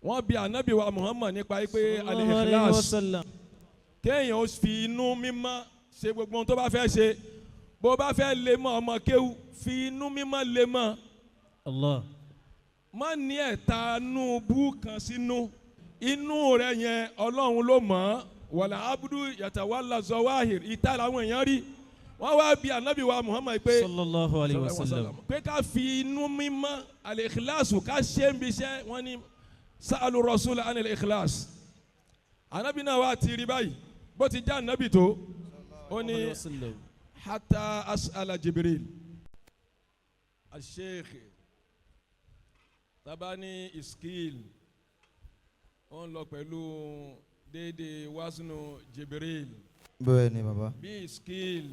wọ́n bi ànábì wa Muhammad nípa pé al-ikhlas kéèyàn ó fi inú mímọ́ ṣe gbogbo ohun tó bá fẹ́ ṣe bó bá fẹ́ lé mọ́ ọmọ kéwú fi inú mímọ́ lé mọ́ Allah má ní ẹ̀tanú bú kan sínú inú rẹ̀ yẹn Ọlọ́run ló mọ̀ wàlà abudu yatawalla zawahir ìta làwọn èèyàn rí wọ́n wá bi ànábì wa Muhammad pé sallallahu alayhi wa sallam pé ká fi inú mímọ́ al-ikhlasu ká ṣe ń bíṣẹ́ wọ́n ní sa'alu rasul an al-ikhlas ànábì náà wá ti rí báyìí bó ti já ànábì tó ó ní hatta as'ala Jibril al-Sheikh tabani Iskeel ó ń lọ pẹ̀lú déédéé waznu Jibril bẹ́ẹ̀ ni bàbá bí Iskeel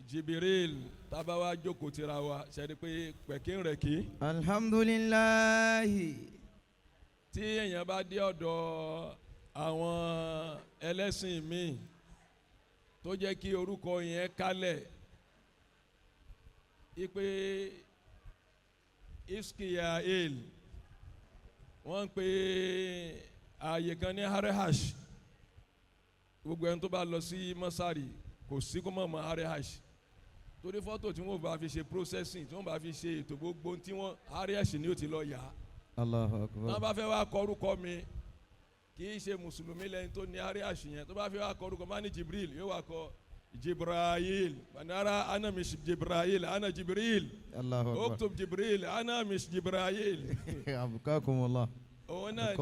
Jibril tabawa jókòó tira wa ṣẹ́ni pé pẹ̀kín rẹ̀ kí. alhamdulillahi. tí èèyàn bá dé ọ̀dọ̀ àwọn ẹlẹ́sìn míì tó jẹ́ kí orúkọ yẹn kálẹ̀ ipe Iskeel wọ́n ń pe ààyè kan ní harehash gbogbo ẹni tó bá lọ sí mọ́sárì kò sí kó mọ̀ mọ́ harehash torí fọ́tò tí wọ́n bá fi ṣe processing tí wọ́n bá fi ṣe ètò gbogbo tí wọ́n harehash ni ó ti lọ yá. Allahu akbar. tó bá fẹ́ wá kọ orúkọ mi kì í ṣe mùsùlùmí lẹ́yìn tó ní harehash yẹn tó bá fẹ́ wá kọ orúkọ má ní Jibril yóò wá kọ Jibril manara ana mish Jibril ana Jibril Allahu akbar. oktub Jibril ana mish Jibril. abukakumullah. òun náà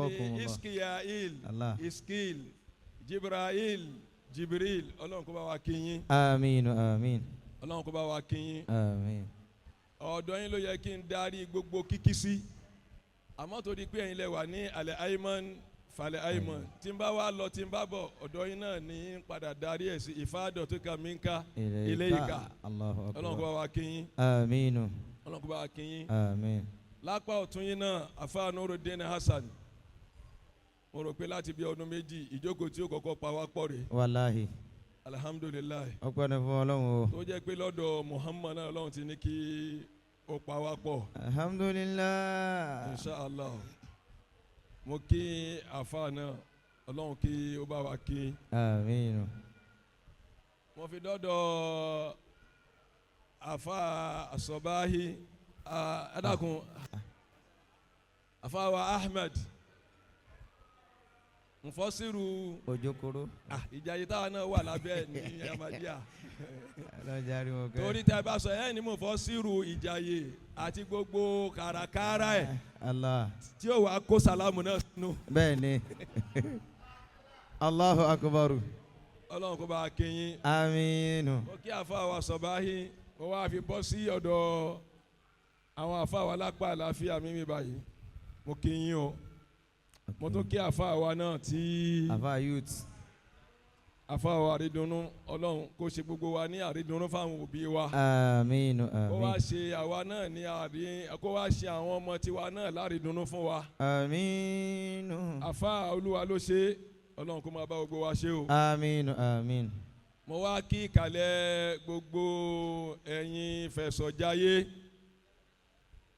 ní Iskeel Jibril ọlọ́run kó bá wa kí yín. àmín àmín. ọlọ́run kó bá wa kí yín. àmín. ọ̀dọ̀ yín ló yẹ kí n darí gbogbo kíkí sí àmọ́ tó di pé ẹ̀yin lẹ wà ní alẹ́ ayman falẹ̀ ayman tí n bá wá lọ tí n bá bọ̀ ọ̀dọ̀ yín náà ní padà darí ẹ̀ sí ìfádọ̀ tó ka mí ń ká ilé ìka ọlọ́run kó bá wa kí yín. àmín. ọlọ́run kó bá wa kí yín. àmín. lápá ọ̀tún yín náà afa Nuruddin Hasan mo rò pé láti bí ọdún méjì ìjókòó tí ó kọ́kọ́ pa wá pọ̀ rè. wàláhì. alhamdulilayi. ọpẹ́ ni fún Ọlọ́run o. tó jẹ́ pé lọ́dọ̀ Muhammad náà Ọlọ́run ti ní kí ó pa wá pọ̀. alhamdulilayi. inshallah mo kí afa náà Ọlọ́run kí ó bá wa kí. àmín. mo fi dọ́dọ̀ afa asọ̀báhi adakun afa wa Ahmed nfọsiru ojokoro ìjàyè táwa náà wà lábẹ́ ní Ahmadiyya torí tẹ bá sọ ẹ ní mo fọsiru ìjàyè àti gbogbo kàràkàrà ẹ tí ó wàá kó sàlámù náà sínú. bẹ́ẹ̀ ni Allahu akbaru. Ọlọ́run kó bá a kéyìn. àmín. mo kí àfa wa Sọ̀báhí mo wá fi bọ́ sí ọ̀dọ̀ àwọn àfa wa lápá àlàáfíà mímí báyìí mo kí yín o mo tún kí àfa wa náà tí àfa youth àfa wa àrídùnnú Ọlọ́run kó ṣe gbogbo wa ní àrídùnnú fáwọn òbí wa. àmín àmín. kó wá ṣe àwa náà ní kó wá ṣe àwọn ọmọ tiwa náà lárídùnnú fún wa. àmín. àfa Olúwa ló ṣe Ọlọ́run kó máa bá gbogbo wa ṣe o. àmín àmín. mo wá kí ìkàlẹ̀ gbogbo ẹ̀yin fẹ̀sọ̀jáyé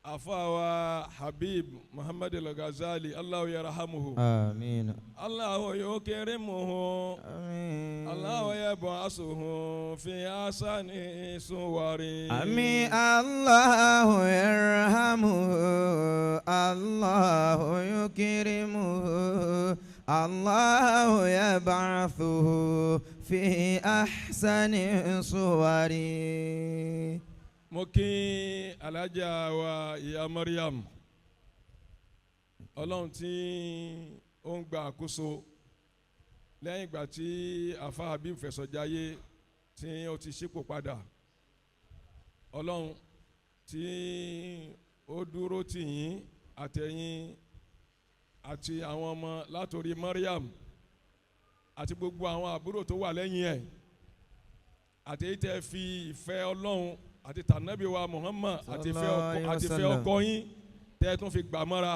afawa Habib Muhammed al-Ghazali Allahu yarhamuhu. àmín. Allahu yukrimuhu. àmín. Allahu yab'asuhu fi ahsani suwari. àmín. Allahu yarhamuhu. Allahu yukrimuhu. Allahu yab'athuhu fi ahsani suwari. mo kí alájà wa ìyá Mariam Ọlọ́run tí ó ń gba àkóso lẹ́yìn ìgbà tí afa Habib Fẹ̀sọ̀jáyé tí ó ti ṣípò padà Ọlọ́run tí ó dúró tì yín àtẹ̀yìn àti àwọn ọmọ látòrí Mariam àti gbogbo àwọn àbúrò tó wà lẹ́yìn ẹ̀ àti èyí tẹ́ fi ìfẹ́ Ọlọ́run àti tànàbí wa Muhammad àti ìfẹ́ ọkọ yín tẹ́ tún fi gbà mọ́ra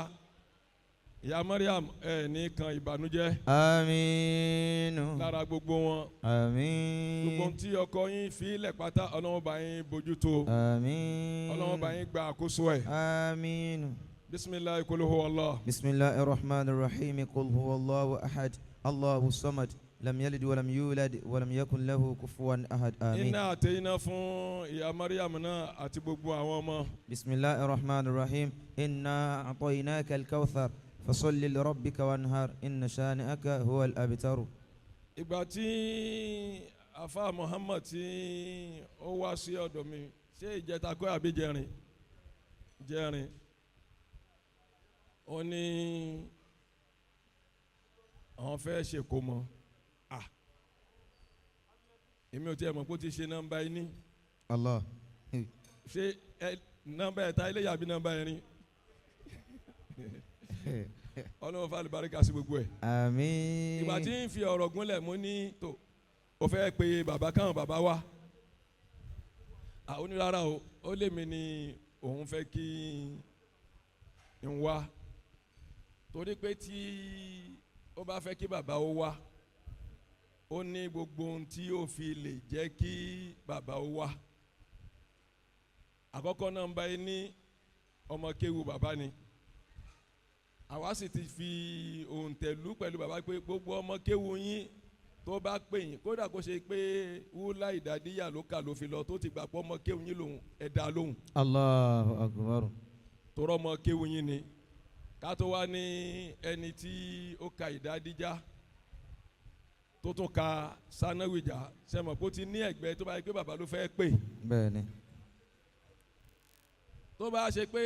ìyá Mariam ẹ̀ ní kan ìbànújẹ́. àmín. lára gbogbo wọn. àmín. gbogbo tí ọkọ yín fi ilẹ̀ pátá Ọlọ́run bá yín bójútó. àmín. Ọlọ́run bá yín gba àkóso ẹ̀. àmín. bisimilayi kul huwa Allah. بسم الله الرحمن الرحيم قل هو الله أحد الله الصمد لم يلد ولم يولد ولم يكن له كفوا أحد آمين. iná àtẹ̀yìnà fún ìyá Mariam náà àti gbogbo àwọn ọmọ. بسم الله الرحمن الرحيم إنا أعطيناك الكوثر فصل لربك وانهار إن شانئك هو الأبتر. ìgbà tí afa Muhammed tí ó wá sí ọ̀dọ̀ mi ṣé ìjẹta kọ́ àbí jẹrin ó ní àwọn fẹ́ ṣe kó mọ́ èmi ò tiẹ̀ mọ̀ pé ó ti ṣe nọ́mbà yìí ní الله. ṣé nọ́mbà ẹ̀ta ilé yàbí nọ́mbà ẹ̀rin ọlọ́run fàlù baríkà sí gbogbo ẹ̀. آمين. ìgbà tí ń fi ọ̀rọ̀ gúnlẹ̀ mo ní tó o fẹ́ pe bàbá káwọn bàbá wa àwọn onírárá o ó lè mi ní òun fẹ́ kí n wá torí pé tí ó bá fẹ́ kí bàbá ó wá ó ní gbogbo ohun tí ó fi lè jẹ́ kí bàbá ó wá àkọ́kọ́ náà ń bá yín ní ọmọ kéwu bàbá ni àwa sì ti fi òǹtẹ̀lú pẹ̀lú bàbá pé gbogbo ọmọ kéwu yín tó bá pè yín kódà kó ṣe pé wúlá ìdádíyà ló kà ló fi lọ tó ti gbà pọ́ ọmọ kéwu yín lòun ẹ̀dá lóhùn. Allahu akbar. torọ́ ọmọ kéwu yín ni ká tó wá ní ẹni tí ó ka ìdádíjà tó tún ka sanáwìjà sẹ́mọ̀ kó ti ní ẹ̀gbẹ́ tó bá yẹ pé bàbá ló fẹ́ pè. bẹ́ẹ̀ni. tó bá ṣe pé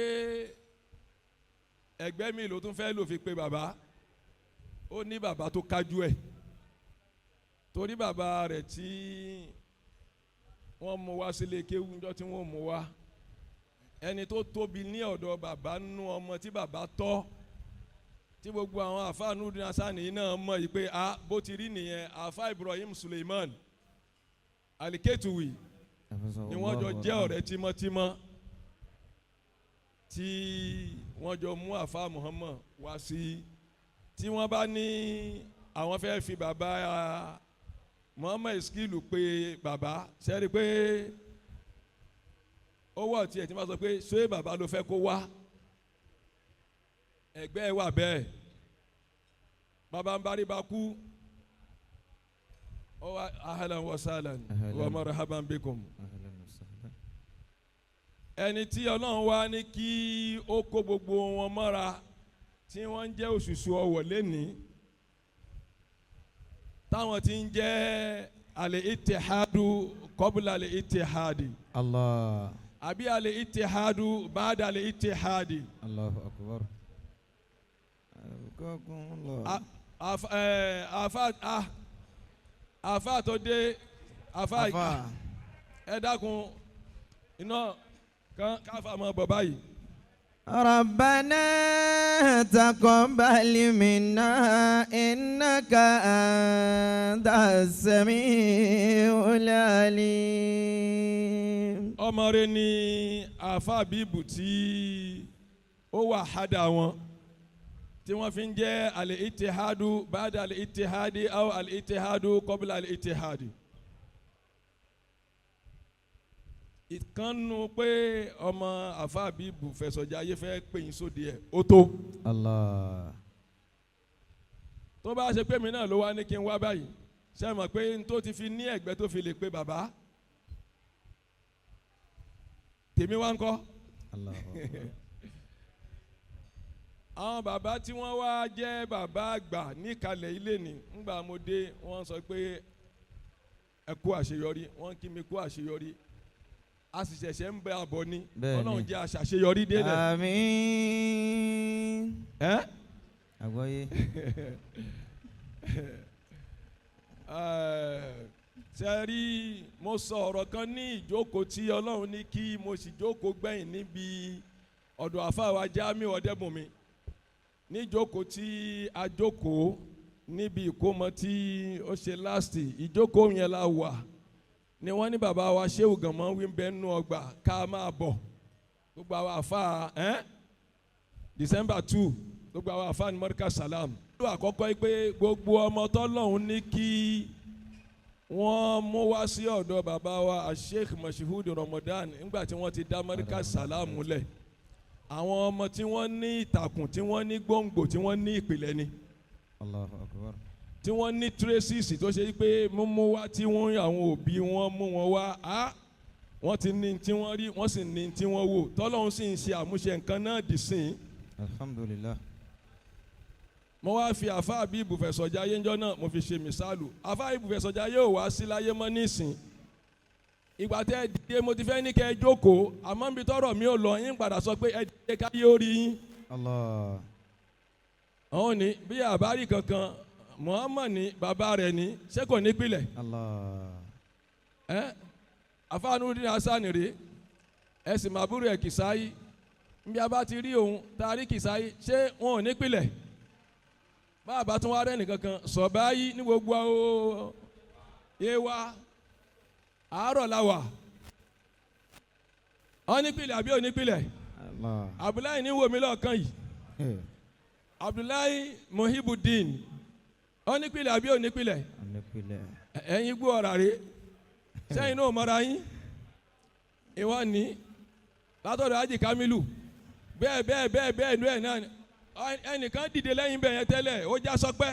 ẹgbẹ́ mi ló tún fẹ́ lò fi pe bàbá ó ní bàbá tó kájú ẹ̀ torí bàbá rẹ̀ tí wọ́n mú wá sílé kéwú ńjọ́ tí wọ́n mú wá ẹni tó tóbi ní ọ̀dọ̀ bàbá nú ọmọ tí bàbá tọ́ tí gbogbo àwọn àfa nùdín asani náà mọ̀ yìí pé a bó ti rí nìyẹn àfa Ibrahim Suleiman Al-Ketuwy ni wọ́n jọ jẹ́ ọ̀rẹ́ tímọ́tímọ́ tí wọ́n jọ mú àfa Muhammad wá sí tí wọ́n bá ní àwọn fẹ́ fi bàbá Muhammad Iskeel pé bàbá sẹ́rí pé owó ọ̀tí ẹ̀ tí wọ́n sọ pé ṣé bàbá ló fẹ́ kó wá ẹgbẹ́ wà bẹ́ẹ̀ bàbá ń bari bá kú ó wá ahlan wa sahlan wa marhaban bikum ẹni tí ọlọ́run wá ní kí ó kó gbogbo wọn mọ́ra tí wọ́n ń jẹ́ òṣùṣù ọwọ̀ lẹ́nìí táwọn tí ń jẹ́ al-ittihadu qabla al-ittihadi. Allah. àbí al-ittihadu ba'da al-ittihadi. Allahu akbar. àfa tó dé àfa ẹ dákun iná káfa mọ bọ̀ báyìí. ربنا تقبل منا إنك أنت السميع العليم. ọmọ rẹ ni àfa bíbù tí ó wà hádà wọn tí wọ́n fi ń jẹ́ al-ittihadu ba'da al-ittihadi aw al-ittihadu qabla al-ittihadi. ìkànnù pé ọmọ àfa bíbù fẹsọ̀jà ayé fẹ́ pè yín sóde ẹ̀ ó tó. Allah. tó bá ṣe pé mi náà ló wá ní kí n wá báyìí ṣe mọ̀ pé n tó ti fi ní ẹ̀gbẹ́ tó fi lè pe bàbá tèmi wá ń kọ́. Allah. àwọn bàbá tí wọ́n wá jẹ́ bàbá àgbà níkàlẹ̀ ilé ni ńgbà mo dé wọ́n sọ pé ẹ kú àṣeyọrí wọ́n kí mi kú àṣeyọrí a sì ṣẹ̀ṣẹ̀ ń bẹ àbọ̀ ni ọlọ́run jẹ́ àṣàṣeyọrí délẹ̀. Àmín. ẹ́ àgbọ́yé. ṣe rí mo sọ ọ̀rọ̀ kan ní ìjókòó tí ọlọ́run ní kí mo sì jókòó gbẹ̀yìn níbi ọ̀dọ̀ àfáà wa Jamiu Ọ̀dẹ́bùnmi níjókòó tí a jókòó níbi ìkómọ tí ó ṣe láàsì ìjókòó yẹn la wà ni wọ́n ní bàbá wa Sheikh gànmọ́ wí bẹ́ẹ̀ nù ọgbà ká máa bọ̀ gbogbo àwọn àfáà December 2 gbogbo àwọn àfáà ní mọ́ríkà salam. ló àkọ́kọ́ yìí pé gbogbo ọmọ tọ́lọ́hún ní kí wọ́n mú wá sí ọ̀dọ̀ bàbá wa Sheikh Moshood Ramadan nígbà tí wọ́n ti dá mọ́ríkà salam múlẹ̀ àwọn ọmọ tí wọ́n ní ìtàkùn tí wọ́n ní gbòǹgbò tí wọ́n ní ìpìlẹ̀ ni Allahu akbar. tí wọ́n ní traces tó ṣe pé mímú wá tí wọ́n àwọn òbí wọn mú wọn wá wọ́n ti ní tí wọ́n rí wọ́n sì ní tí wọ́n wò tọ́lọ́run sì ń ṣe àmúṣe nǹkan náà dì sí i. Alhamdulillah. mo wá fi àfa àbí ibùfẹ̀sọ̀jà ayé ńjọ́ náà mo fi ṣe mìsálù àfa ibùfẹ̀sọ̀jà ayé ò wá sí láyé mọ́ nísìn ìgbà tẹ́ ẹ dìde mo ti fẹ́ ní kẹ́ ẹ jókòó àmọ́ níbi tọ́rọ̀ mi ò lọ yín padà sọ pé ẹ dìde ká yóò rí yín. Allah. àwọn ní bí àbárí kankan Muhammed ní bàbá rẹ̀ ní ṣé kò ní pilẹ̀. Allah. àfa Nurudeen Hasan rèé ẹ sì máa búrò ẹ̀ Kìsáyí bí a bá ti rí òun tá a rí Kìsáyí ṣé wọn ò ní pilẹ̀ bàbá tún wá rẹ́ nìkankan sọ̀báyí ní gbogbo yé wa àárọ̀ la wà ọ nípìlẹ̀ àbí onípìlẹ̀ Abdullahi ní wo mi lọ́ọ̀kan yìí Abdullahi Muhibudin ọ nípìlẹ̀ àbí onípìlẹ̀ ẹ̀yin gbọ́ ọ̀rà rẹ̀ sẹ́yìn náà mọ́ra yín ìwọ ní látọ̀dọ̀ Haji Kamilu bẹ́ẹ̀ nú ẹ̀ náà ẹnìkan dìde lẹ́yìn bẹ́ẹ̀ yẹn tẹ́lẹ̀ ó já sọpẹ́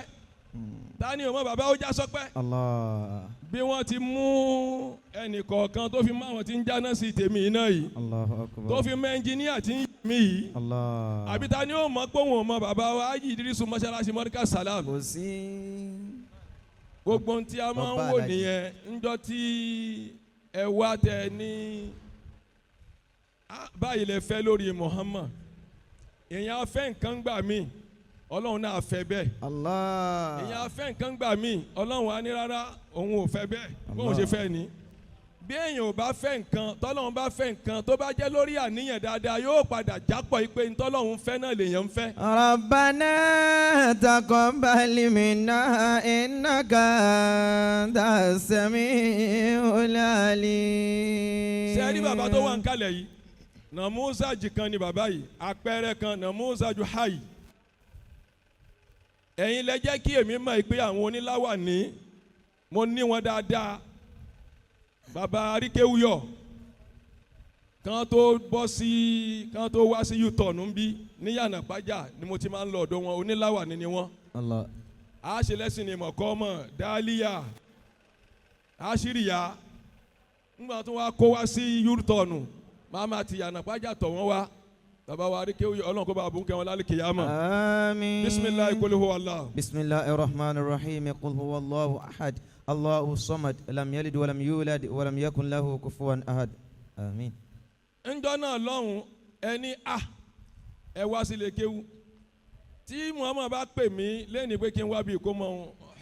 tani o mọ bàbá ó já sọpẹ́. Allah. bí wọ́n ti mú ẹnìkọ̀ọ̀kan tó fi mú àwọn tí ń jáná sí tèmi iná yìí tó fi mú ẹnjìníà tí ń yí mi yìí àbí tani ó mọ pé òun ò mọ bàbá wa Haji Idrisu mọ́ṣáláṣí mọ́ríkà salam. kò sí. gbogbo ohun tí a máa ń wò nìyẹn ńjọ́ tí ẹ wá tẹ ní báyìí lè fẹ́ lórí Muhammad èèyàn afẹ́ nǹkan gbà mí ọlọ́run náà fẹ́ bẹ́ẹ̀. Allah. èèyàn afẹ́ nǹkan gbà mí ọlọ́run á ní rárá òun ò fẹ́ bẹ́ẹ̀ bóun ṣe fẹ́ ni. bí èèyàn ò bá fẹ́ nǹkan tọ́lọ́run bá fẹ́ nǹkan tó bá jẹ́ lórí àníyàn dáadáa yóò padà jápọ̀ pé ntọ́lọ́run fẹ́ náà lèèyàn ń fẹ́. Rabbana taqabbal minna innaka antas sami'ul alim. ṣé ẹ rí bàbá tó wà ń kalẹ̀ yìí nàmúsà jìkan ni bàbá yìí àpẹẹrẹ kan nàmúsà ju hayi ẹ̀yin lẹ jẹ́ kí èmi mọ̀ pé àwọn oníláwà ní mo ní wọn dáadáa bàbá aríkéwúyọ̀ kan tó wá sí yútọ̀nù ń bí ní yànnàpájà ni mo ti máa ń lọ ọ̀dọ̀ wọn oníláwà ní ni wọn. Allah. a ṣe lẹ́sìn ní mọ̀kọ́mọ̀ dálíyà àṣíríyà ńgbà tó wá kó wá sí yútọ̀nù mama ti yànnàpájà tọ̀ wọ́n wá bàbá wa aríkéwúyọ̀ ọlọ́run kó bá a bùn kẹ́ wọn lálẹ́ kìyàmọ̀. Àmín. bisimilayi kul huwa Allah. bisimilayi rahmanir rahim kul huwa Allahu ahad Allahu samad lam yalid walam yulad walam yakun lahu kufuwan ahad. Àmín. ńjọ́ náà lọ́hùn ẹni ẹ wá sílé kéwú tí Muhammad bá pè mí lẹ́ni pé kí n wá bí kó mọ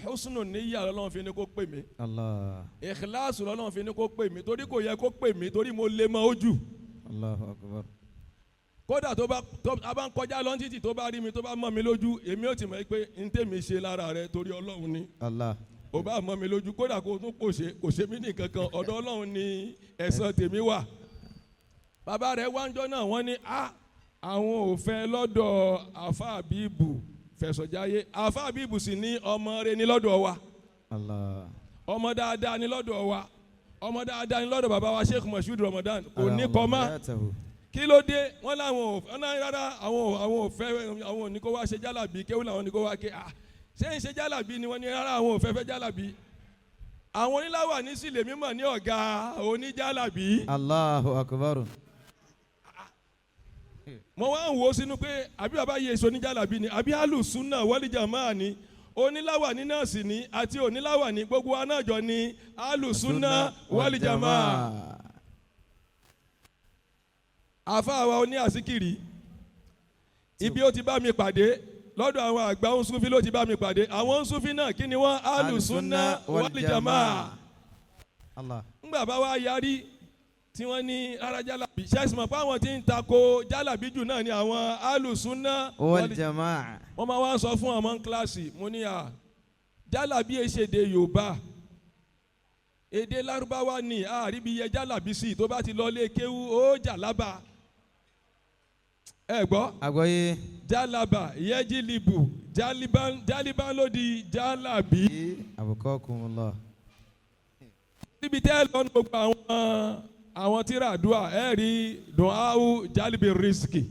husnu níyà lọ́lọ́run fi ní kó pè mí. Allah. Ikhlasu lọ́lọ́run fi ní kó pè mí torí kò yẹ kó pè mí torí mo lè mọ ojú. Allahu akbar. kódà tó bá ń kọjá lọ títì tó bá rí mi tó bá mọ̀ mí lójú èmi ò ti mọ̀ pé n tèmi ṣe lára rẹ torí Ọlọ́run ni. Allah. ó bá mọ̀ mi lójú kódà kó tún kò ṣe mí ní kankan ọ̀dọ̀ Ọlọ́run ni ẹ̀san tèmi wà. bàbá rẹ̀ wáńjọ́ náà wọ́n ní àwọn ò fẹ́ lọ́dọ̀ àfa àbíbù fẹ̀sọ̀jáyé àfa àbíbù sì ní ọmọ rẹ̀ ní lọ́dọ̀ wa. Allah. ọmọ dáadáa ní lọ́dọ̀ wa ọmọ dáadáa ní lọ́dọ̀ bàbá wa Sheikh Moshood Ramadan kò ní kọ́má kí ló dé wọ́n láwọn rárá àwọn ò fẹ́ àwọn ò ní kó wá ṣe jálàbí kéwù làwọn ní kó wá ké ṣé ń ṣe jálàbí ni wọ́n ní rárá àwọn ò fẹ́ jálàbí àwọn oníláwà ní sílẹ̀ mímọ̀ ní ọ̀gá oníjálàbí. Allahu akbar. mo wá ń wo sínú pé àbí bàbá yìí èso oníjálàbí ni àbí alùsùnà wal jamaa ni oníláwà ní nọ́ọ̀sì ni àti oníláwà ní gbogbo anájọ ni alùsùnà wal jamaa. àfáàwá oní àsíkiri ibi ó ti bá mi pàdé lọ́dọ̀ àwọn àgbà onísúfí ló ti bá mi pàdé àwọn onísúfí náà kí ni wọ́n alùsùnà wàlìjàmá. ńgbà bá wa yarí tí wọ́n ní rárá jálàbí ṣẹ́sìmọ̀ pé àwọn tí ń tako jálàbí jù náà ni àwọn alùsùnà wàlìjàmá. wọ́n máa wá sọ fún ọmọ kíláàsì mo ní jálàbí èṣèdè Yorùbá èdè Lárúbáwá ni àríbi yẹ jálàbí sí tó bá ti lọ lé kéwú ó jàlábà ẹ gbọ́. àgbọ́yé. jálàbà yẹ́jìlìbù jálíbán ló di jálàbí. abukakumullah. níbi tẹ́ lọ́nà gbogbo àwọn tíra àdúrà ẹ̀ rí dùnáwù jálíbi rìsíkì.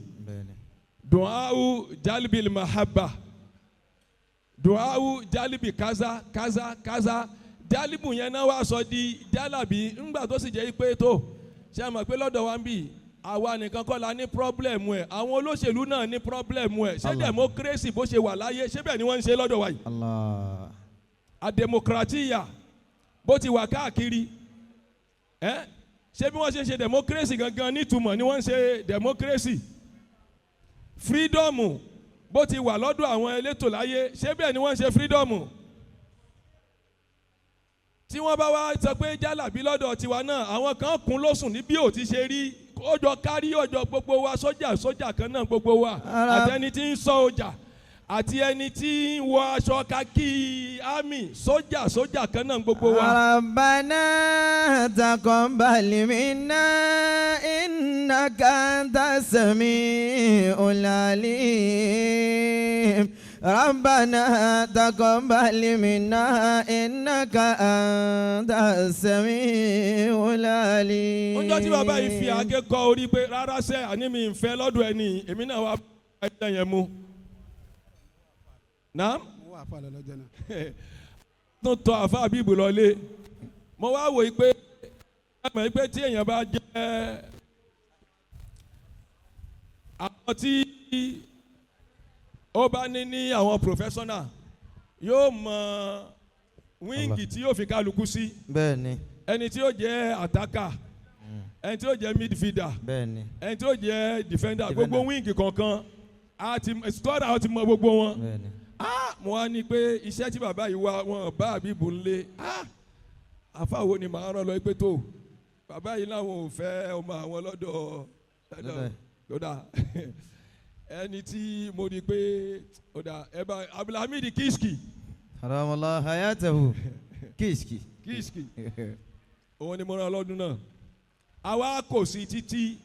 du'au jalbil mahabba, du'au jalbi kaza kaza kaza, jálíbù yẹn náà wá sọ di jálàbí ńgbà tó sì jẹ́ pé tó ṣe é mọ̀ pé lọ́dọ̀ wa ń bì àwa nìkan kọ́ la ní pírọ́blẹ̀mù ẹ̀ àwọn olóṣèlú náà ní pírọ́blẹ̀mù ẹ̀ ṣé democracy bó ṣe wà láyé ṣé bẹ́ẹ̀ ni wọ́n ń ṣe lọ́dọ̀ wa yìí. Allah. Àdèmọkìràtíyà bó ti wà káàkiri ṣé bí wọ́n ṣe ń ṣe democracy gangan nítumọ̀ ni wọ́n ń ṣe democracy. Freedom bó ti wà lọ́dọ̀ àwọn elétò láyé ṣé bẹ́ẹ̀ ni wọ́n ń ṣe freedom. Tí wọ́n bá wá sọ pé jálàbí lọ́dọ̀ tiwa náà àwọn kan kún lóṣùn ní bí ò ti ṣe rí ọjọ́ kárí ọjọ́ gbogbo wa sójà kan náà gbogbo wa àtẹni tí ń ṣọ́ ọjà àti ẹni tí ń wọ aṣọ kakí àmì sójà kan náà gbogbo wa. Rabbana taqabbal minna innaka antas sami'ul alim. Rabbana taqabbal minna innaka antas sami'ul alim. Ọjọ́ tí bàbá yìí fi àáké kọ orí pé rárá sẹ́ àní mi ń fẹ́ lọ́dọ̀ ẹni èmi náà wá ẹ̀jẹ̀ yẹn mú. Naam. Mo wà fà lọ́jọ́ náà. Tó tọ àfa àbíbù lọlé mo wá wòye pé ẹ̀mọ̀ pé tí èèyàn bá jẹ́ àwọn tí ó bá ní àwọn professional yóò mọ wíńgì tí yóò fi kálukú sí. Bẹ́ẹ̀ni. Ẹni tí yóò jẹ́ àtàkà ẹni tí yóò jẹ́ midfielder bẹ́ẹ̀ni. ẹni tí yóò jẹ́ defender gbogbo wíńgì kọ̀ọ̀kan àti scorer àti mọ gbogbo wọn. Bẹ́ẹ̀ni. Mo wá ní pé iṣẹ́ tí bàbá yìí wá wọn bá àbíbù ńlé àfàwo ni màá rán lọ pé tó bàbá yìí làwọn ò fẹ́ ọmọ àwọn lọ́dọ̀ ẹni tí mo rí pé ẹ̀bà Abdulhamid Iskeel. Haramallahu hayatahu. Iskeel. Òun ni mo rán lọ́dún náà. Àwa kò sí títí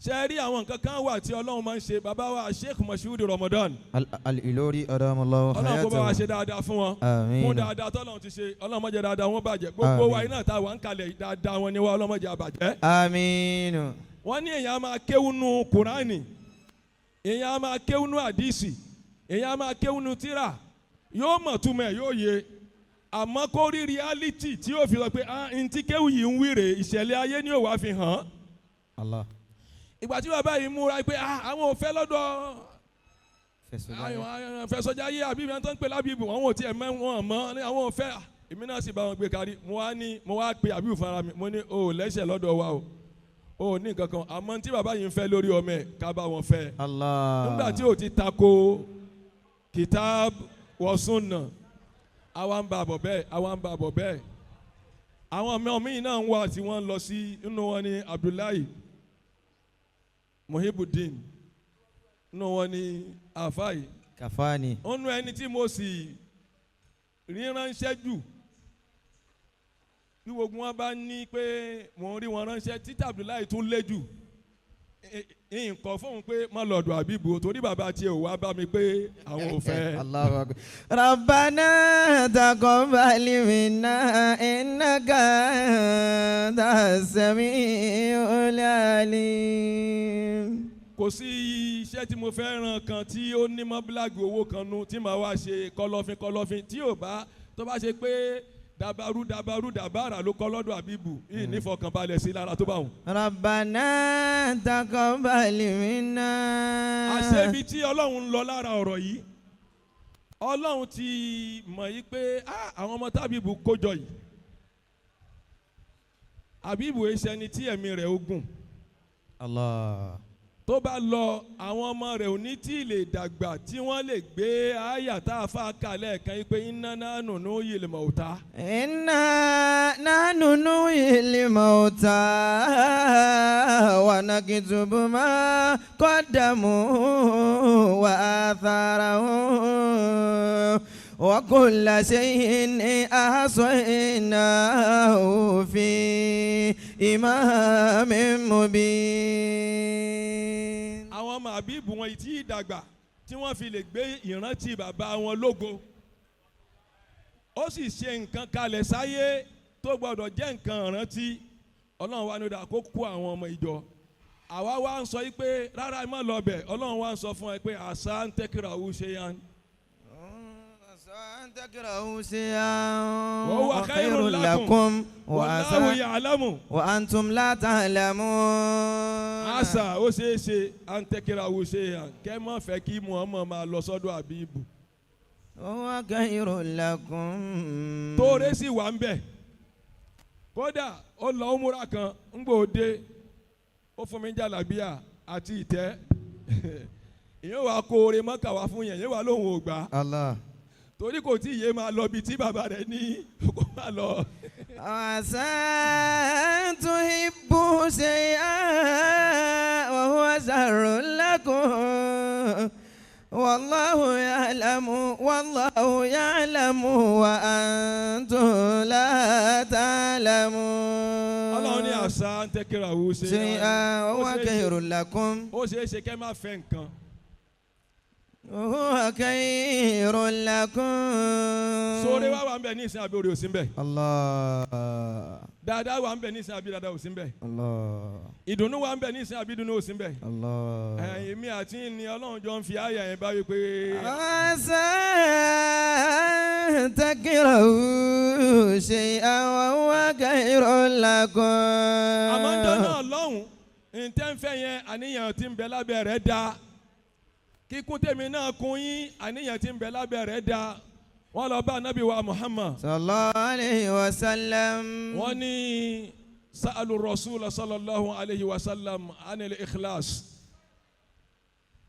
ṣe rí àwọn nǹkan kan wà tí Ọlọ́run máa ń ṣe bàbá wa Sheikh Moshood Ramadan. Al-Ilori haramallahu hayatahu. Ọlọ́run kó bá wa ṣe dáadáa fún wọn. Àmín. Fún dáadáa tọ́lọ́run ti ṣe Ọlọ́run má jẹ́ dáadáa wọn bàjẹ́. Gbogbo wa iná ta wà ń kalẹ̀ dáadáa wọn ni wa Ọlọ́run má jẹ́ àbàjẹ́. Àmín. Wọ́n ní èèyàn máa kéwúnú Kùránì, èèyàn máa kéwúnú àdìsí, èèyàn máa kéwúnú tírà, yóò mọ̀ túmọ̀ yóò yé. Àmọ́ kó rí reality tí yóò fi sọ pé ntí kéwù yìí ń wíre ìṣẹ̀lẹ̀ ayé ni yóò wá fi hàn. Allah. Ìgbà tí bàbá yìí múra pé àwọn ò fẹ́ lọ́dọ̀ fẹsọjá yé àbí mi tó ń pè lábìbù àwọn ò tiẹ̀ mọ́ àwọn ò fẹ́ èmi náà sì bá wọn gbé kárí mo wá pe àbíbù fúnra mi mo ní o lẹ́sẹ̀ lọ́dọ̀ wa o ní nǹkan kan àmọ́ tí bàbá yìí ń fẹ́ lórí ọmọ ẹ̀ ká bá wọn fẹ́. Allah. Nígbà tí o ti tako kitab wa sunna àwa ń bá bọ̀ bẹ́ẹ̀ àwọn ọmọ mi náà ń wá tí wọ́n lọ sí inú wọn ní Abdullahi Muhibuddin nínú wọn ní Afai Kafani. Ọ̀nù ẹni tí mo sì rí ránṣẹ́ jù bí gbogbo wọn bá ní pé mò ń rí wọn ránṣẹ́ títí Abdullahi tún lé jù nǹkan fóun pé má lọ́dọ̀ àbíbù torí bàbá tiẹ̀ ò wá bá mi pé àwọn ò fẹ́. Allahu akbar. Rabbana taqabbal minna innaka antas sami'ul alim. Kò sí iṣẹ́ tí mo fẹ́ ràn kan tí ó ní mọ́ bíláàgì owó kan nu tí màá wá ṣe kọlọ́fín tí ò bá tó bá ṣe pé dàbàrà ló kọ́ lọ́dọ̀ àbíbù yìí nífọ̀kànbalẹ̀ sí lára tó bá wọn. Rabbana taqabbal minna. Àṣebi tí Ọlọ́run ń lọ lára ọ̀rọ̀ yìí Ọlọ́run ti mọ̀ yìí pé àwọn ọmọ tábìbù kójọ yìí àbíbù ẹsẹ̀ ni tí ẹ̀mí rẹ̀ ó gùn. Allah. Tó bá lọ àwọn ọmọ rẹ̀ ò ní tí ì lè dàgbà tí wọ́n lè gbé àyà tá a fà kalẹ̀ kan yìí pé inna nahnu nuhyil mauta. Inna nahnu nuhyil mauta wa naktubu ma qaddamu wa atharahum wa kulla shay'in ahsaynahu fi imamin mubin. Àwọn ọmọ àbíbù wọn tí ì dàgbà tí wọ́n fi lè gbé ìrántí bàbá wọn lógo ó sì ṣe nǹkan kalẹ̀ sáyé tó gbọ́dọ̀ jẹ́ nǹkan ìrántí Ọlọ́run wa ní ọ̀dà kó kó àwọn ọmọ ìjọ àwa wá ń sọ yìí pé rárá ẹ má lọ bẹ̀ Ọlọ́run wá ń sọ fún ẹ pé àṣà ń tẹ́kìrà owó ṣe yan. عسى أن تكرهوا شيئا وهو خير وخير لكم لكم والله يعلم وأنتم لا تعلمون. àṣà ó ṣeé ṣe à ń tẹ́kìrà owó ṣe yan kẹ́ mọ́ fẹ́ kí Muhammad máa lọ sọ́dọ̀ Àbíbù. وهو خير لكم. tóore sì wà ń bẹ̀ kódà ó lọ múra kan ń gbòde ó fún mi jàlábíà àti ìtẹ́ ìyẹn wàá kó oore mọ́kà wá fún yẹn wàá lóhùn ògbà. Allah. torí kò tí ìyé máa lọ bí tí bàbá rẹ̀ ní kó máa lọ. عسى أن تحبوا شيئا وهو شر لكم والله يعلم وأنتم لا تعلمون. Ọlọ́run ní àṣà ń tẹ́kẹ̀rẹ̀ àwọ̀ ṣe. شيئا وهو خير لكم. ó ṣeé ṣe kẹ́ máa fẹ́ nǹkan. وهو خير لكم. sóore wà ń bẹ ní ìsìn àbí orí òsín bẹ. Allah. dáadáa wà ń bẹ ní ìsìn àbí dáadáa òsín bẹ. Allah. ìdùnnú wà ń bẹ ní ìsìn àbí ìdùnnú òsín bẹ. Allah. èmi àti ni Ọlọ́run jọ ń fi àyà yẹn báyìí pé. عسى أن تكرهوا شيئا وهو خير لكم. àmọ́ ń jọ náà lọ́hùn ntẹ́ ń fẹ́ yẹn àníyàn tí ń bẹ lábẹ́ rẹ̀ dáa. kíkún tèmi náà kún yín àníyàn tí ń bẹ lábẹ́ rẹ̀ dáa. wọ́n lọ bá anabi wa Muhammad. sallallahu alayhi wa sallam. wọ́n ní sa'alu rasul sallallahu alayhi wa sallam anil ikhlas.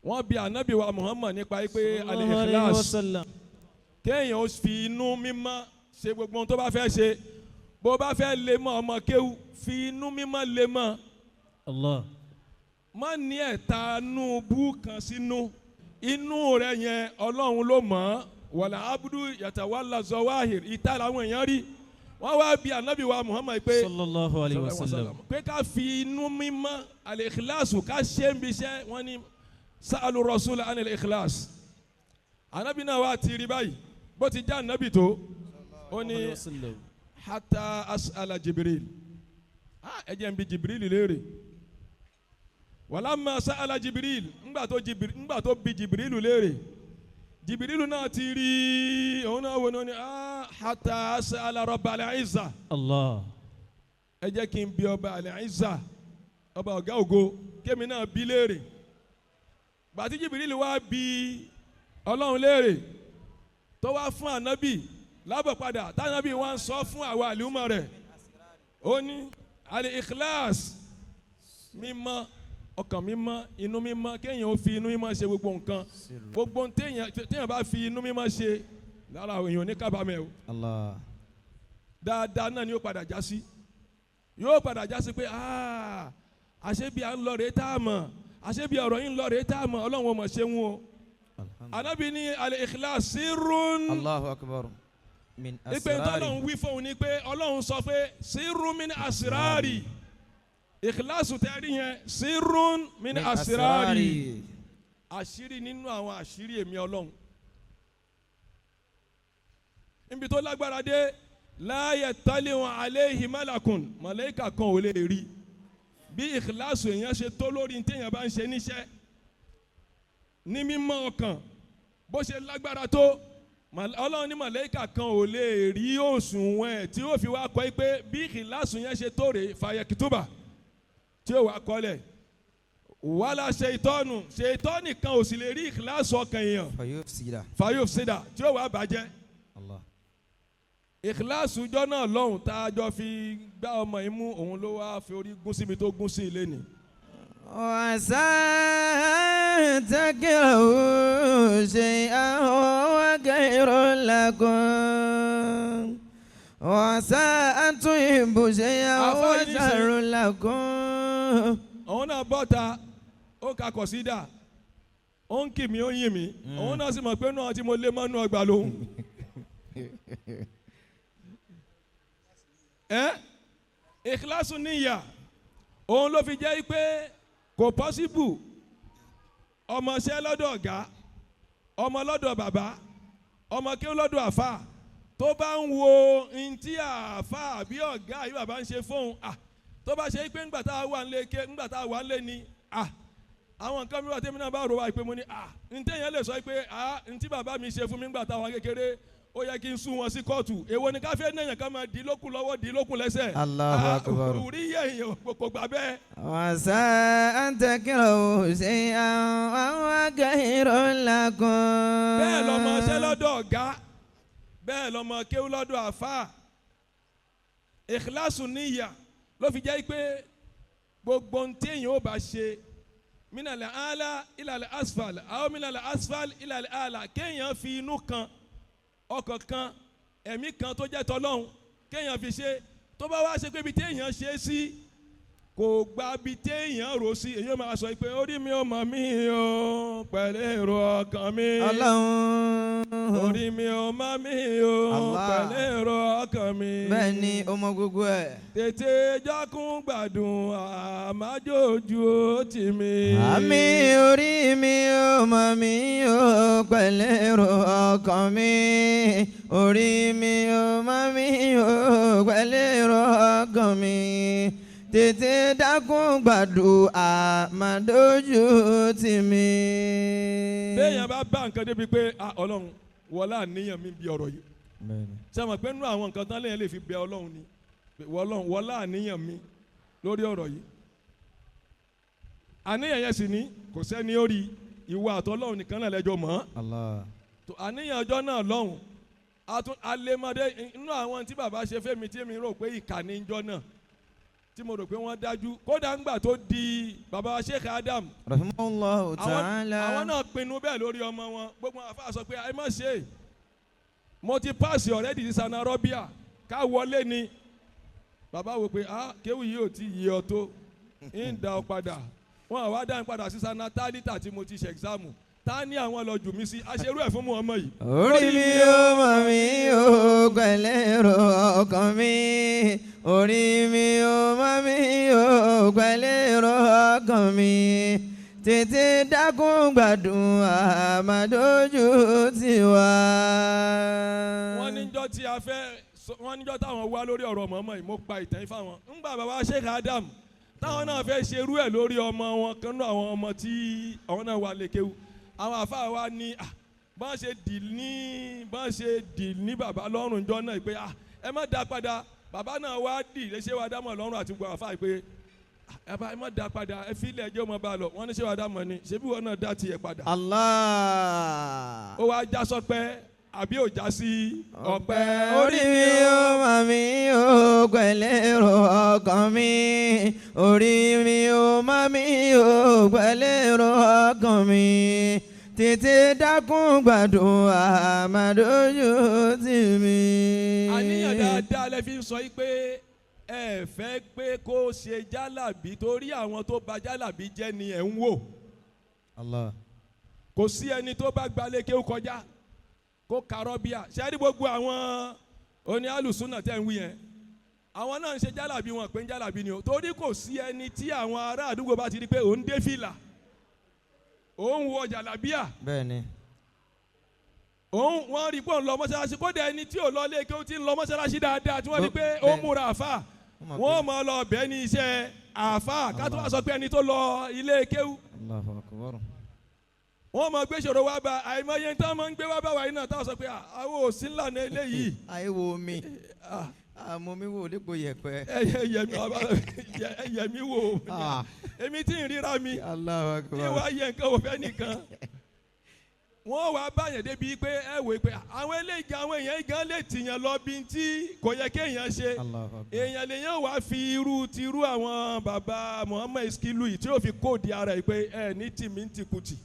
wọ́n bi anabi wa Muhammad nípa pé al-ikhlas. kéèyàn ó fi inú mímọ́ ṣe gbogbo ohun tó bá fẹ́ ṣe. bó bá fẹ́ lè mọ ọmọ kéwù fi inú mímọ́ lè mọ. Allah. má ní ẹ̀ta nùbú kan sínú. inú rẹ̀ yẹn Ọlọ́run ló mọ̀ ọ́. wàlà abudu yàtàwálà zawahir ìta làwọn èèyàn rí. wọ́n wá bi anabi wa Muhammad pé sallallahu alayhi wa sallam. pé ká fi inú mímọ́ al-ikhlasu ká ṣe ń bíṣẹ́ wọ́n ní sa'alu rasul anil ikhlas. anabi náà wá ti rí báyìí bó ti já anabi tó ó ní hatta as'ala Jibril. ẹ jẹ́ n bi Jibril léèrè. walamma sa'ala Jibril ńgbà tó bi Jibril léèrè. Jibril náà ti rí òun náà wò ní hatta as'ala rabbal izza. Allah. ẹ jẹ́ kí n bi ọba al-izza ọba ọ̀gá ògo kémi náà bi léèrè. gbàtí Jibril wá bi Ọlọ́run léèrè tó wá fún ànábì lábọ̀ padà tánábì wá ń sọ fún àwa àlùmọ̀ rẹ̀ ó ní al-ikhlas mímọ́ ọkàn mímọ́ inú mímọ́ kéèyàn ó fi inú mímọ́ ṣe gbogbo nǹkan gbogbo téèyàn bá fi inú mímọ́ ṣe lára èèyàn ní kábàámẹ̀ o. Allah. dáadáa náà ni yóò padà já sí pé àṣebi à ń lọ rèé tá a mọ̀ àṣebi ọ̀rọ̀ yìí ń lọ rèé tá a mọ̀ Ọlọ́run ò mọ̀ ṣe ń wo. Ànábì ní al-ikhlas sirrun. Allahu akbar. min asrari. ìpè tọ́lọ́run wí fóun ni pé Ọlọ́run sọ pé sirrun min asrari. Ikhlasu tẹ́rí yẹn sirrun min asrari. àṣírí nínú àwọn àṣírí èmi Ọlọ́run. níbi tó lágbára dé la yattali'u alayhi malakun màláíkà kan ò lè rí. bí ikhlasu èèyàn ṣe tó lórí téèyàn bá ń ṣe níṣẹ́ ní mímọ́ ọkàn bó ṣe lágbára tó Ọlọ́run ní màláíkà kan ò lè rí òṣùwọ̀n ẹ̀ tí ó fi wá kọ́ pé bí ikhlasu yẹn ṣe tó rèé fàyẹ̀kìtúbà tí ó wà kọ́lẹ̀ wàhálà ṣètọ́nì kan ò sì lè rí ikhlasu ọkàn èèyàn fayufsida tí ó wà bàjẹ́. Allah. Ikhlasu jọ náà lọ́hùn tá a jọ fi gbá ọmọ yìí mú òun ló wá fi orí gún síbi tó gún sí ilé ni. وعسى أن تكرهوا شيئا وهو خير لكم وعسى أن تحبوا شيئا وهو شر لكم. òun náà bọ́ta ó ka kọ̀sídà ó ń kì mí ó ń yìn mí òun náà sì mọ̀ pé náà tí mo lé mọ́nú ọgbà lòun. Ikhlasu níyà òun ló fi jẹ́ pé kò pọ́síbù ọmọọṣẹ́ lọ́dọ̀ ọ̀gá ọmọ lọ́dọ̀ bàbá ọmọ kéwú lọ́dọ̀ àfà tó bá ń wo ntí àfà àbí ọ̀gá àbí bàbá ń ṣe fóun tó bá ṣe pé ńgbà tá a wà ń lé ni àwọn nǹkan mi wà tẹ́mi náà bá rò wá pé mo ní ntẹ́yìn lè sọ pé ntí bàbá mi ṣe fún mi ńgbà táwọn kékeré ó yẹ kí n sún wọn sí kóòtù èwo ni káfíń náà ká máa di lókun lọ́wọ́ di lókun lẹ́sẹ̀. Allahu akbar. orí yẹ̀yìn kò gbà bẹ́ẹ̀. wàsá àǹtẹ̀kìrọ̀ ṣe àwọn akẹ́rọ̀ lakum. bẹ́ẹ̀ lọ́mọ ṣẹ́ lọ́dọ̀ ọ̀gá bẹ́ẹ̀ lọ́mọ kéwú lọ́dọ̀ àfáà ikhlasu níyà ló fi jẹ́ pé gbogbo ntẹ́yìn ó bá ṣe minal ala ilal asfal àwọn minal asfal ilal ala kéèyàn fi inú kan ọkàn kan ẹ̀mí kan tó jẹ́ tọ́lọ́hún kéèyàn fi ṣe tó bá wá ṣe pé ibi téèyàn ṣe sí kò gba ibi téèyàn rò sí èyí máa sọ pé orí mi ò mọ̀ mí o pẹ̀lú èrò ọkàn mi orí mi ò mọ̀ mí o pẹ̀lú èrò ọkàn mi bẹ́ẹ̀ ni ó mọ gbogbo ẹ̀. tètè jákun gbádùn àmájòjú ó tì mí. àmì orí mi ò mọ̀ mí o pẹ̀lú èrò ọkàn mi orí mi ò mọ̀ mí o pẹ̀lú èrò ọkàn mi tètè dákun gbádùn àmàdójú tì mí. béèyàn bá nǹkan débi pé ọlọ́run wọlé àníyàn mi bí ọ̀rọ̀ yìí ṣe mọ̀ pé nínú àwọn nǹkan tán lẹ́yìn lè fi bẹ ọlọ́run ni ọlọ́run wọlé àníyàn mi lórí ọ̀rọ̀ yìí àníyàn yẹn sì ní kò sẹ́ni ó rí ìwọ àtọ́lọ́run nìkan náà lẹ́jọ́ mọ́ àníyàn ọjọ́ náà lọ́hùn alẹ́mọdé inú àwọn tí bàbá ṣe fẹ́mi tí mi rò pé ìkànnì ìjọ náà tí mo rò pé wọ́n dájú kódà ńgbà tó di bàbá Sheikh Adam rahimahullahu ta'ala àwọn náà pinnu bẹ́ẹ̀ lórí ọmọ wọn gbogbo àwọn afa sọ pé ẹ má ṣe mo ti pass already ní sanarobia ká wọlé ni bàbá wò pé kéwù yìí ò tí yí ọ tó ń da ọ padà wọn àwa dá ń padà sí sanatálítà tí mo ti ṣe ẹ̀gzámù ta ni àwọn lọ jù mí sí aṣerú ẹ̀ fún mu ọmọ yìí. orí mi ò mọ̀ mí ò pẹ̀lẹ́rò ọkàn mi orí mi ò mọ̀ mí ò pẹ̀lẹ́rò ọkàn mi tètè dákun gbádùn àmàdójú tiwa. wọ́n níjọ́ tí a fẹ́ wọ́n níjọ́ táwọn wá lórí ọ̀rọ̀ ọmọ yìí mo pa ìtàn fáwọn ńgbà bàbá Sheikh Adam táwọn náà fẹ́ ṣerú ẹ̀ lórí ọmọ wọn kan náà àwọn ọmọ tí àwọn náà wà lékewu àwọn àfáà wa ní bọ́n ṣe dì ní bàbá lọ́rùn jọ náà pé ẹ má dá padà bàbá náà wá dì léṣe wa dámọ̀ lọ́rùn àti gbogbo àfáà pé ẹ má dá padà ẹ fi ilẹ̀ ẹjọ́ ọmọ bá lọ wọ́n ní ṣé wa dámọ̀ ni ṣebí wọn náà dá tiẹ̀ padà. Allah. ó wá já sọpẹ́ àbí ò já sí ọpẹ́. orí mi ò mọ̀ mí ò pẹ̀lẹ́rò ọkàn mi orí mi ò mọ̀ mí ò pẹ̀lẹ́rò ọkàn mi tètè dákun gbádùn àmàdójú tì mí. àníyàn dáadáa lẹ fi ń sọ pé ẹ fẹ́ pé kó ṣe jálàbí torí àwọn tó bà jálàbí jẹ́ ni ẹ̀ ń wò. Allah. kò sí ẹni tó bá gbalẹ̀ kí ó kọjá kó karọ́ bíà ṣẹ́ẹ́rì gbogbo àwọn oní alùsùnà tẹ̀ ń wí yẹn àwọn náà ń ṣe jálàbí wọn pé ń jálàbí ni o torí kò sí ẹni tí àwọn ará àdúgbò bá ti di pé òun dé fìlà òun wọ jàlábíà bẹ́ẹ̀ni òun wọ́n rí pé òun lọ mọ́ṣáláṣí kódà ẹni tí ò lọ lé kí ó ti ń lọ mọ́ṣáláṣí dáadáa tí wọ́n rí pé ó múra àfà wọ́n mọ̀ lọ bẹ́ẹ̀ ní iṣẹ́ àfà kátó wá sọ pé ẹni tó lọ ilé kéwú. Allahu akbar. wọ́n mọ̀ gbé ṣòro wá bá àìmọye tán mọ̀ ń gbé wá bá wàyí náà táwọn sọ pé àwọn ò sí ńlá ní eléyìí. ayé wo mi àmọ́ mi wò dípò yẹ̀pẹ̀. ẹyẹ mi wò èmi tí ń ríra mi Allahu akbar. ìwà yẹ nǹkan ò fẹ́ nìkan. wọ́n wá báyẹn débi pé ẹ wò pé àwọn eléyìí àwọn èèyàn gan lè tìyàn lọ bí tí kò yẹ kéèyàn ṣe èèyàn lèyàn wá fi irú àwọn bàbá Muhammed Iskeel yìí tí yóò fi kóòdì ara ẹ̀ pé ẹ ní tìmí ń tìkùtì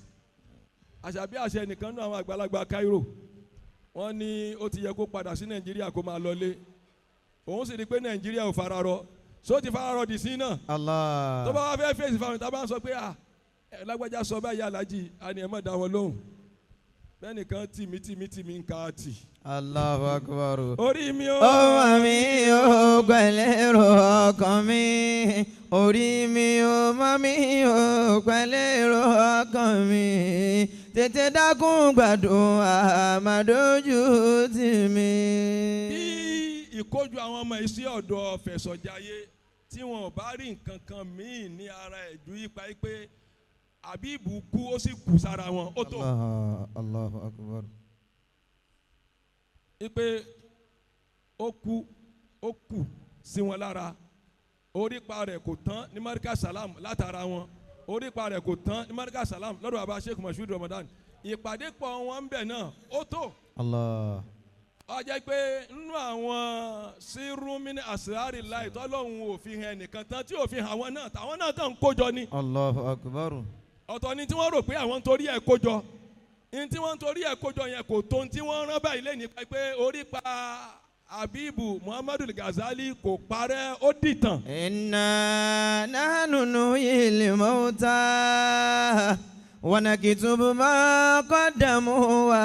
àṣàbí àṣẹ nìkan náà àwọn àgbàlagbà Cairo wọ́n ní ó ti yẹ kó padà sí Nàìjíríà kó máa lọlé òun sì rí pé Nàìjíríà ò fararọ só ti fararọ dì sí náà tó bá wá fẹ́ fèsì fáwọn ìta bá ń sọ pé lágbájá sọ báyìí alájì àni ẹ̀ mọ̀ dá wọn lóhùn bẹ́ẹ̀ nìkan tìmí ń ka tì. Allahu akbar. orí mi ó. ọmọ mi ò pẹ̀lẹ́rò ọkàn mi orí mi ò mọ̀ mi ò pẹ̀lẹ́rò ọkàn mi tètè dákun gbádùn àmàdójú tì mí. bí ìkójú àwọn ọmọ yìí sí ọ̀dọ̀ Fẹ̀sọ̀jayé tí wọn ò bá rí nǹkan kan míì ní ara ẹ̀ ju ipa yìí pé Habibu kú ó sì kù sára wọn ó tó. Allahu akbar. Ipe ó kú sí wọn lára orípa rẹ̀ kò tán ní Marika Salam látara wọn orípa rẹ̀ kò tán ní Marika Salam lọ́dọ̀ bàbá Sheikh Moshood Ramadan ìpàdé pọ̀ wọn ń bẹ̀ náà ó tó. Allah. Ó jẹ́ pé nínú àwọn sírúmínì àsìárì láì tọ́lọ́hún òfin hàn nìkan tán tí òfin àwọn náà táwọn náà kàn ń kójọ ni. Allahu akbar. Ọ̀tọ̀ ni tí wọ́n rò pé àwọn ń torí ẹ̀ kójọ ní tí wọ́n ń torí ẹ̀ kójọ yẹn kò tó ní tí wọ́n rán báyìí lé nípa pé orípa Habibu Muhammadu Ghazali kò parẹ́ ó dìtàn. Inna nahnu nuhyil mauta wa naktubu ma qaddamu wa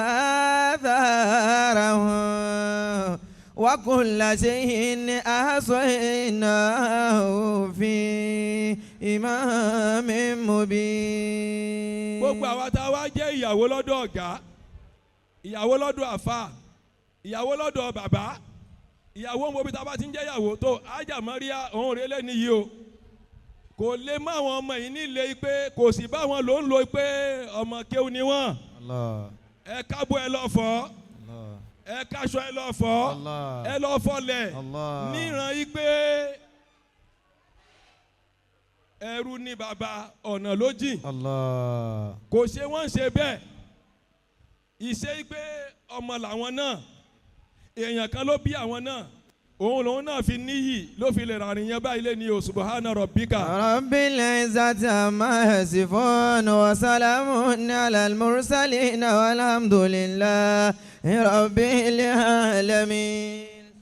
atharahum wa kulla shay'in ahsaynahu fi imamin mubin. Gbogbo àwa tá a wá jẹ́ ìyàwó lọ́dọ̀ ọ̀gá ìyàwó lọ́dọ̀ àfà ìyàwó lọ́dọ̀ bàbá ìyàwó mo bí tá a bá ti ń jẹ́ ìyàwó tó ájà Maria òun rẹ̀ lẹ́ni yìí o kò lè má àwọn ọmọ yìí nílé pé kò sì bá wọn ló ń lo pé ọmọ kéwù ni wọ́n. Allah. Ẹ kábọ̀ ẹ lọ fọ́ ẹ káṣọ ẹ lọ fọ́ ẹ lọ fọlẹ̀ níran yìí pé ẹrú ní bàbá ọ̀nà ló jìn kò ṣe wọ́n ṣe bẹ́ẹ̀ ìṣe pé ọmọ làwọn náà èèyàn kan ló bí àwọn náà òun lòun náà fi níyì ló fi lè ràrìn yẹn báyìí lé ní o subhana rabbika. Rabbil izzati amma yasifun wa salamun alal mursalin walhamdulillahi rabbil alamin.